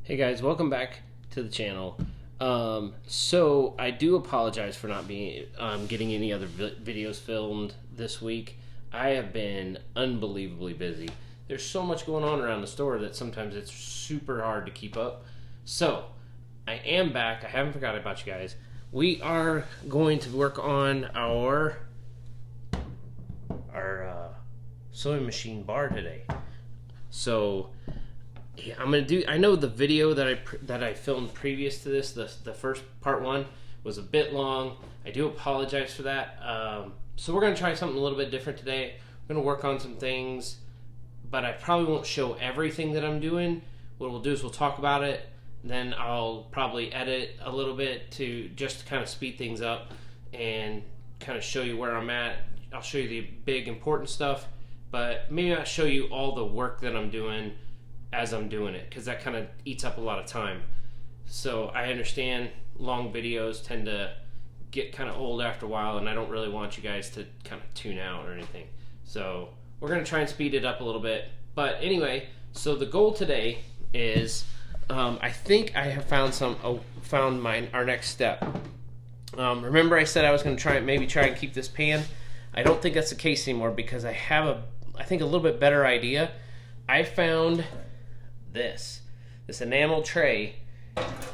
Hey guys, welcome back to the channel. So I do apologize for not being getting any other videos filmed this week. I have been unbelievably busy. There's so much going on around the store that sometimes it's super hard to keep up. So I am back. I haven't forgotten about you guys. We are going to work on our sewing machine bar today. So yeah, I'm gonna do. I know the video that I filmed previous to this, the first part one, was a bit long. I do apologize for that. So we're gonna try something a little bit different today. We're gonna work on some things, but I probably won't show everything that I'm doing. What we'll do is we'll talk about it. Then I'll probably edit a little bit to just kind of speed things up and kind of show you where I'm at. I'll show you the big important stuff, but maybe not show you all the work that I'm doing as I'm doing it, because that kind of eats up a lot of time. So I understand long videos tend to get kind of old after a while, and I don't really want you guys to kind of tune out or anything. So we're going to try and speed it up a little bit. But anyway, so the goal today is I think I have found our next step. Remember I said I was going to try and keep this pan. I don't think that's the case anymore, because I have I think a little bit better idea. I found this enamel tray.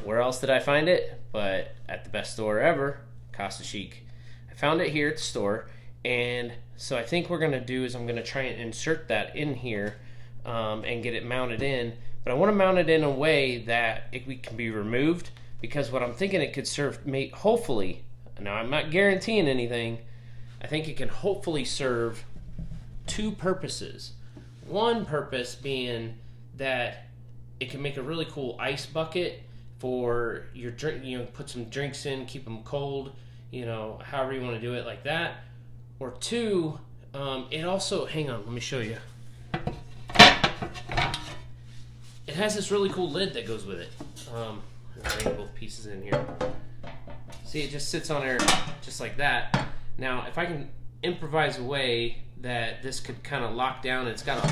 Where else did I find it but at the best store ever, Costa Chic. I found it here at the store, and so I think what we're gonna do is I'm gonna try and insert that in here and get it mounted in, but I want to mount it in a way that it can be removed, because what I'm thinking it could serve, hopefully, now I'm not guaranteeing anything, I think it can hopefully serve two purposes. One purpose being that it can make a really cool ice bucket for your drink, put some drinks in, keep them cold, however you want to do it, like that. Or two, it also, hang on, let me show you. It has this really cool lid that goes with it. I'll bring both pieces in here. See, it just sits on there just like that. Now, if I can improvise a way that this could kind of lock down, it's got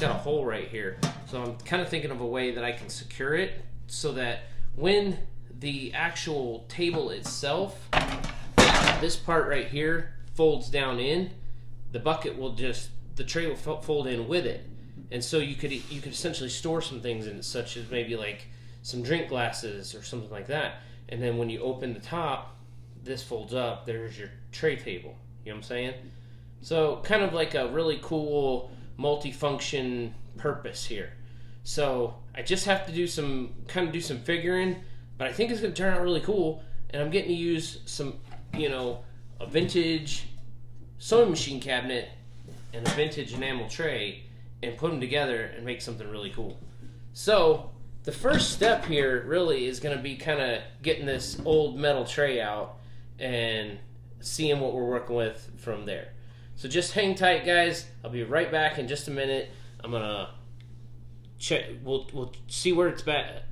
a hole right here. So I'm kind of thinking of a way that I can secure it so that when the actual table itself, this part right here, folds down in, the tray will fold in with it. And so you could essentially store some things in it, such as maybe like some drink glasses or something like that. And then when you open the top, this folds up, there's your tray table. You know what I'm saying? So kind of like a really cool multi-function purpose here. So I just have to do some figuring, but I think it's going to turn out really cool, and I'm getting to use some, a vintage sewing machine cabinet and a vintage enamel tray and put them together and make something really cool. So the first step here really is going to be kind of getting this old metal tray out and seeing what we're working with from there. So just hang tight, guys. I'll be right back in just a minute. I'm gonna check. We'll see where it's at.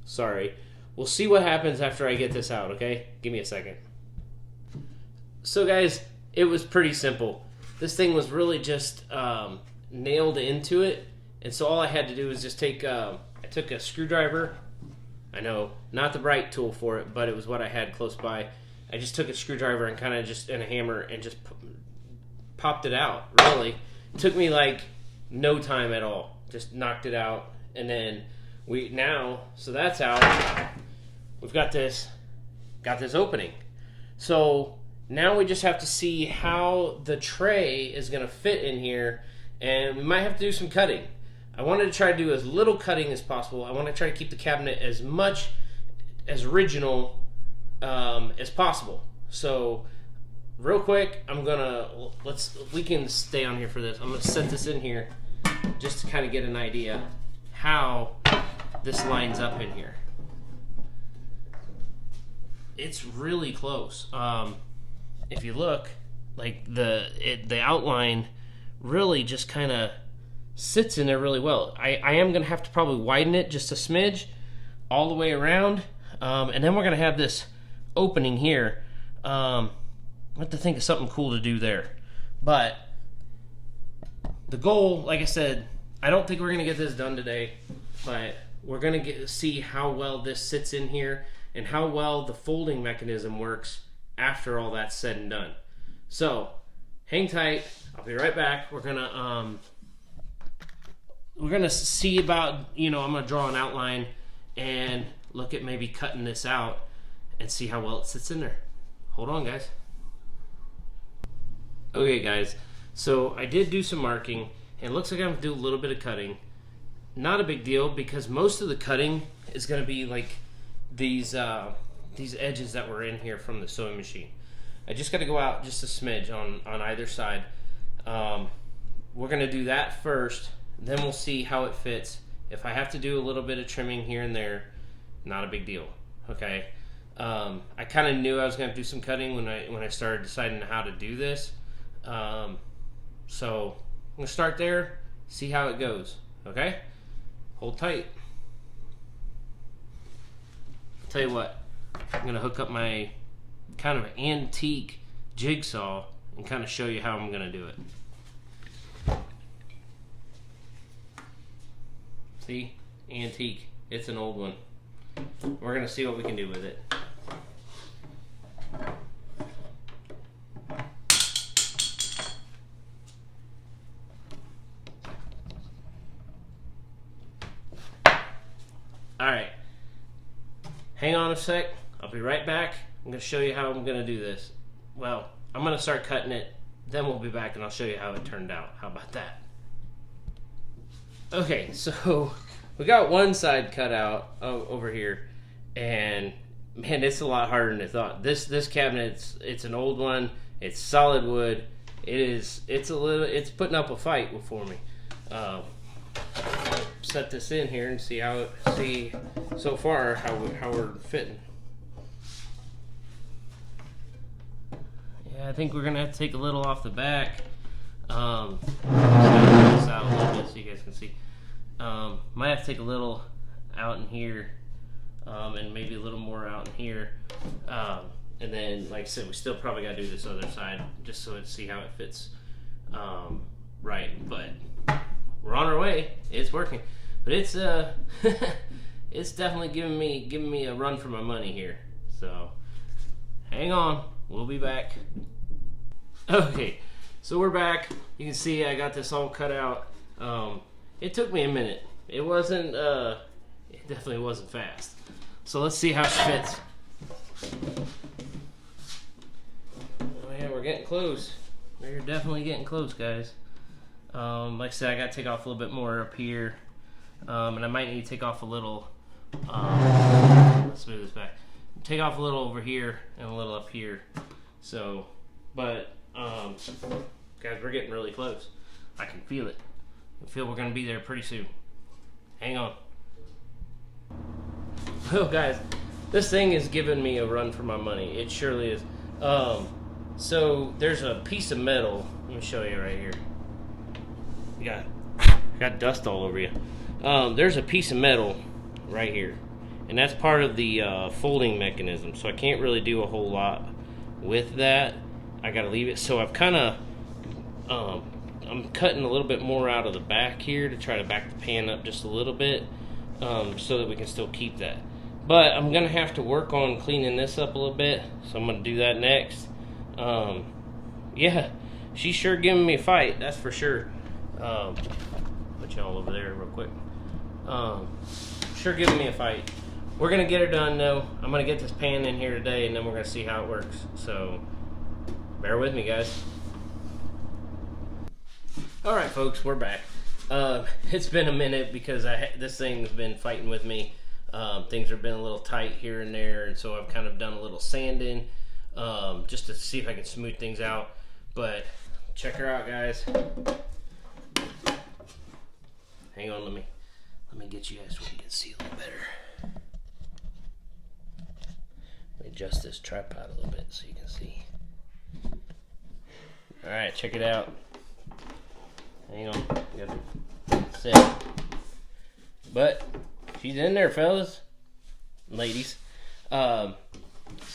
Sorry. We'll see what happens after I get this out. Okay, give me a second. So, guys, it was pretty simple. This thing was really just nailed into it, and so all I had to do was just I took a screwdriver. I know, not the right tool for it, but it was what I had close by. I just took a screwdriver and a hammer and just popped it out. Really, it took me like no time at all. Just knocked it out, and then so that's out. We've got this opening. So now we just have to see how the tray is going to fit in here, and we might have to do some cutting. I wanted to try to do as little cutting as possible. I want to try to keep the cabinet as much as original as possible. So real quick, we can stay on here for this. I'm gonna set this in here just to kind of get an idea how this lines up in here. It's really close. If you look, like the outline really just kind of sits in there really well. I am gonna have to probably widen it just a smidge all the way around, and then we're gonna have this opening here. I have to think of something cool to do there. But the goal, like I said, I don't think we're going to get this done today, but we're going to see how well this sits in here and how well the folding mechanism works after all that's said and done. So hang tight. I'll be right back. We're gonna see about, I'm gonna draw an outline and look at maybe cutting this out and see how well it sits in there. Hold on, guys. Okay, guys, so I did do some marking, and it looks like I'm gonna do a little bit of cutting. Not a big deal, because most of the cutting is gonna be like these edges that were in here from the sewing machine. I just got to go out just a smidge on either side. We're going to do that first, then we'll see how it fits. If I have to do a little bit of trimming here and there, not a big deal. Okay. I kind of knew I was going to do some cutting when I started deciding how to do this. So I'm going to start there, see how it goes. Okay. Hold tight. I'll tell you what. I'm going to hook up my kind of antique jigsaw and kind of show you how I'm going to do it. See? Antique. It's an old one. We're going to see what we can do with it. Alright. Hang on a sec. I'll be right back. I'm going to show you how I'm going to do this. Well, I'm going to start cutting it, then we'll be back and I'll show you how it turned out. How about that? Okay, so we got one side cut out over here, and man, it's a lot harder than I thought. This cabinet, it's an old one. It's solid wood. It's putting up a fight for me. Set this in here and see so far how we're fitting. Yeah, I think we're gonna have to take a little off the back. This out a little bit so you guys can see. Might have to take a little out in here, and maybe a little more out in here. And then, like I said, we still probably gotta do this other side just so to see how it fits right. But we're on our way. It's working. But it's it's definitely giving me a run for my money here. So hang on, we'll be back. Okay, so we're back. You can see I got this all cut out. It took me a minute. It definitely wasn't fast. So let's see how it fits. Oh yeah, we're getting close. We're definitely getting close, guys. Like I said, I got to take off a little bit more up here. And I might need to take off a little, let's move this back. Take off a little over here and a little up here. So, but, guys, we're getting really close. I can feel it. I feel we're going to be there pretty soon. Hang on. Well, guys, this thing is giving me a run for my money. It surely is. So there's a piece of metal. Let me show you right here. You got dust all over you. There's a piece of metal right here, and that's part of the folding mechanism, so I can't really do a whole lot with that. I gotta leave it. So I've kind of I'm cutting a little bit more out of the back here to try to back the pan up just a little bit, so that we can still keep that. But I'm gonna have to work on cleaning this up a little bit, so I'm gonna do that next. Yeah, she's sure giving me a fight, that's for sure. Put y'all over there real quick. Sure giving me a fight. We're gonna get her done though. I'm gonna get this pan in here today, and then we're gonna see how it works. So bear with me, guys. All right, folks, we're back. It's been a minute because this thing's been fighting with me. Things have been a little tight here and there, and so I've kind of done a little sanding, just to see if I can smooth things out. But check her out, guys. Hang on, let me get you guys so we can see a little better. Let me adjust this tripod a little bit so you can see. All right, check it out. Hang on, got it set. But she's in there, fellas, ladies. So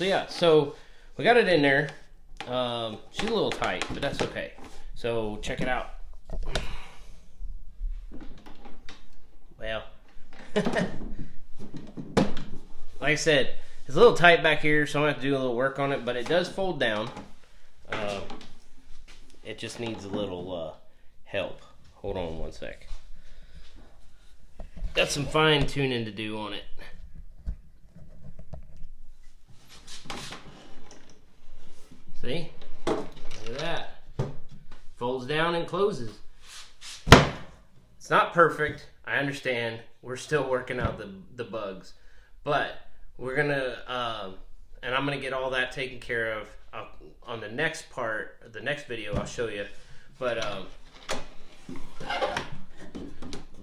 yeah, so we got it in there. She's a little tight, but that's okay. So check it out. Well, like I said, it's a little tight back here, so I'm going to have to do a little work on it, but it does fold down. It just needs a little help. Hold on one sec. Got some fine tuning to do on it. See? Look at that. Folds down and closes. It's not perfect. I understand. We're still working out the bugs. But we're going to, and I'm going to get all that taken care of on the next part, the next video I'll show you. But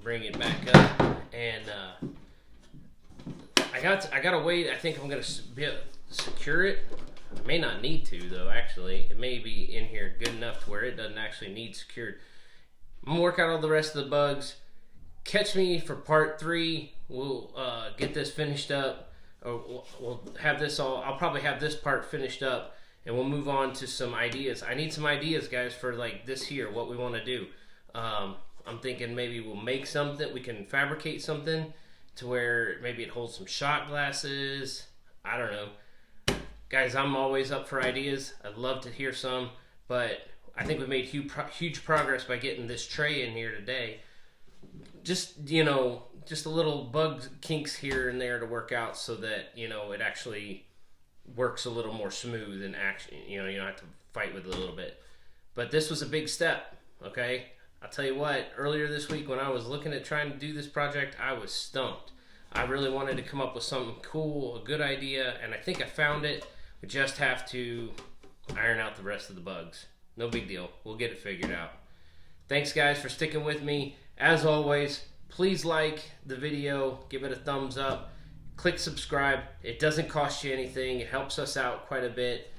bring it back up. And I got a way, I think I'm going to secure it. I may not need to, though, actually. It may be in here good enough to where it doesn't actually need secured. I'm going to work out all the rest of the bugs. Catch me for part 3. We'll get this finished up. Or we'll have this all. I'll probably have this part finished up, and we'll move on to some ideas. I need some ideas, guys, for like this here, what we want to do. I'm thinking maybe we'll make something. We can fabricate something to where maybe it holds some shot glasses. I don't know. Guys, I'm always up for ideas. I'd love to hear some, but I think we made huge progress by getting this tray in here today. Just, you know, just a little bug kinks here and there to work out so that, you know, it actually works a little more smooth and actually, you know, you don't have to fight with it a little bit. But this was a big step, okay? I'll tell you what, earlier this week when I was looking at trying to do this project, I was stumped. I really wanted to come up with something cool, a good idea, and I think I found it. We just have to iron out the rest of the bugs. No big deal. We'll get it figured out. Thanks, guys, for sticking with me. As always, please like the video. Give it a thumbs up. Click subscribe. It doesn't cost you anything. It helps us out quite a bit.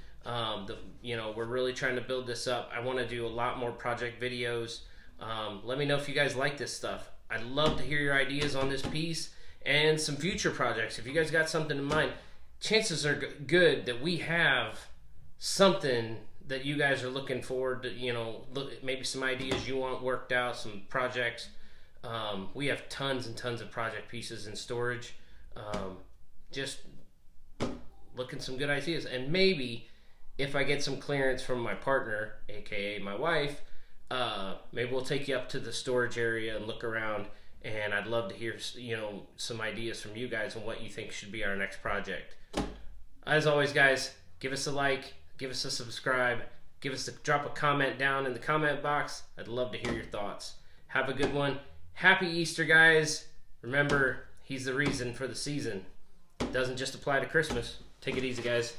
You know, we're really trying to build this up. I want to do a lot more project videos. Let me know if you guys like this stuff. I'd love to hear your ideas on this piece and some future projects. If you guys got something in mind, chances are good that we have something that you guys are looking forward to, you know, maybe some ideas you want worked out, some projects. We have tons and tons of project pieces in storage. Just looking some good ideas. And maybe if I get some clearance from my partner, aka my wife, maybe we'll take you up to the storage area and look around. And I'd love to hear, you know, some ideas from you guys on what you think should be our next project. As always, guys, give us a like, give us a subscribe, drop a comment down in the comment box. I'd love to hear your thoughts. Have a good one. Happy Easter, guys. Remember, he's the reason for the season. It doesn't just apply to Christmas. Take it easy, guys.